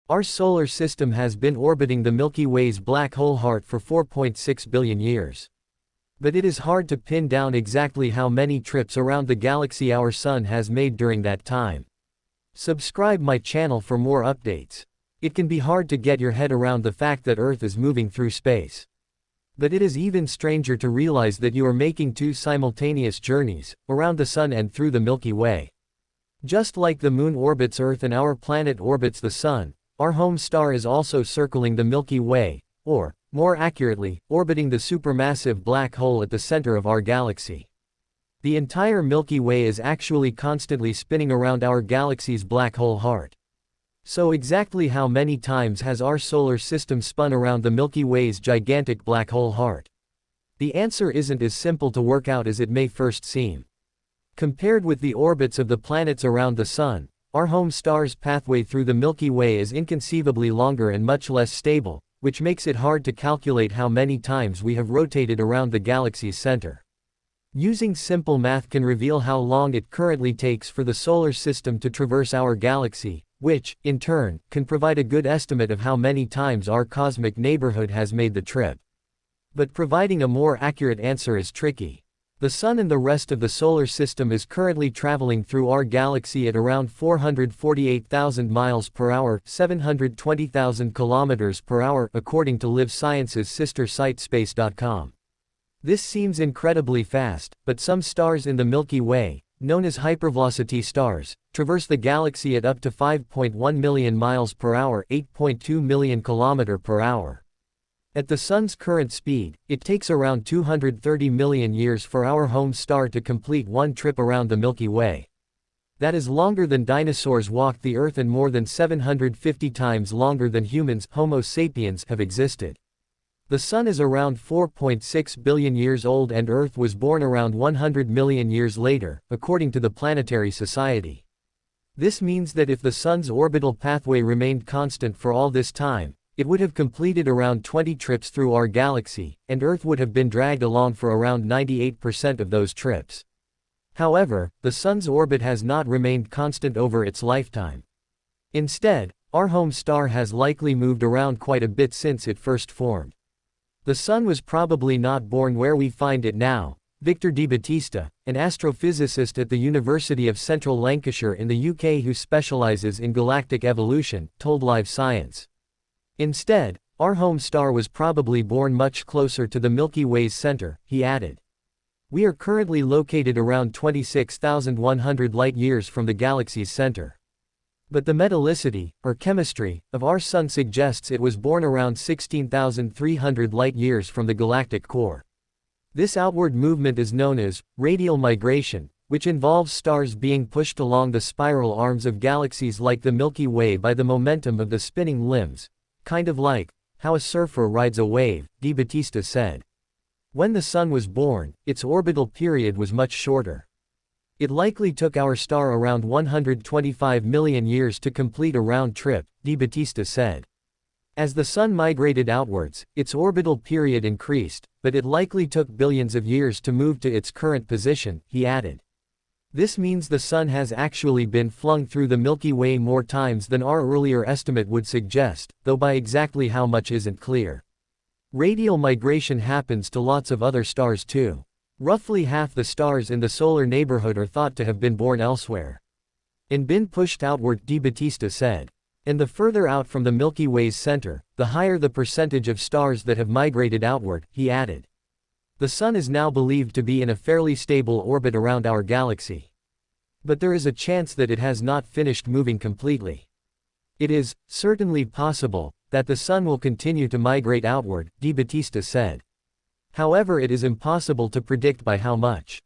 Our solar system has been orbiting the Milky Way's black hole heart for 4.6 billion years. But it is hard to pin down exactly how many trips around the galaxy our Sun has made during that time. Subscribe my channel for more updates. It can be hard to get your head around the fact that Earth is moving through space. But it is even stranger to realize that you are making two simultaneous journeys, around the Sun and through the Milky Way. Just like the Moon orbits Earth and our planet orbits the Sun, our home star is also circling the Milky Way, or, more accurately, orbiting the supermassive black hole at the center of our galaxy. The entire Milky Way is actually constantly spinning around our galaxy's black hole heart. So exactly how many times has our solar system spun around the Milky Way's gigantic black hole heart? The answer isn't as simple to work out as it may first seem. Compared with the orbits of the planets around the Sun, our home star's pathway through the Milky Way is inconceivably longer and much less stable, which makes it hard to calculate how many times we have rotated around the galaxy's center. Using simple math can reveal how long it currently takes for the solar system to traverse our galaxy, which, in turn, can provide a good estimate of how many times our cosmic neighborhood has made the trip. But providing a more accurate answer is tricky. The Sun and the rest of the solar system is currently traveling through our galaxy at around 448,000 miles per hour, 720,000 kilometers per hour, according to Live Science's sister site space.com. This seems incredibly fast, but some stars in the Milky Way, known as hypervelocity stars, traverse the galaxy at up to 5.1 million miles per hour, 8.2 million kilometers per hour. At the Sun's current speed, it takes around 230 million years for our home star to complete one trip around the Milky Way. That is longer than dinosaurs walked the Earth and more than 750 times longer than humans, Homo sapiens, have existed. The Sun is around 4.6 billion years old and Earth was born around 100 million years later, according to the Planetary Society. This means that if the Sun's orbital pathway remained constant for all this time, it would have completed around 20 trips through our galaxy, and Earth would have been dragged along for around 98% of those trips. However, the Sun's orbit has not remained constant over its lifetime. Instead, our home star has likely moved around quite a bit since it first formed. The Sun was probably not born where we find it now, Victor Di Battista, an astrophysicist at the University of Central Lancashire in the UK who specializes in galactic evolution, told Live Science. Instead, our home star was probably born much closer to the Milky Way's center, he added. We are currently located around 26,100 light-years from the galaxy's center. But the metallicity, or chemistry, of our Sun suggests it was born around 16,300 light-years from the galactic core. This outward movement is known as radial migration, which involves stars being pushed along the spiral arms of galaxies like the Milky Way by the momentum of the spinning limbs. Kind of like how a surfer rides a wave, Di Battista said. When the Sun was born, its orbital period was much shorter. It likely took our star around 125 million years to complete a round trip, Di Battista said. As the Sun migrated outwards, its orbital period increased, but it likely took billions of years to move to its current position, he added. This means the Sun has actually been flung through the Milky Way more times than our earlier estimate would suggest, though by exactly how much isn't clear. Radial migration happens to lots of other stars too. Roughly half the stars in the solar neighborhood are thought to have been born elsewhere. And been pushed outward, Di Battista said. And the further out from the Milky Way's center, the higher the percentage of stars that have migrated outward, he added. The Sun is now believed to be in a fairly stable orbit around our galaxy. But there is a chance that it has not finished moving completely. It is, certainly possible, that the Sun will continue to migrate outward, Di Battista said. However, it is impossible to predict by how much.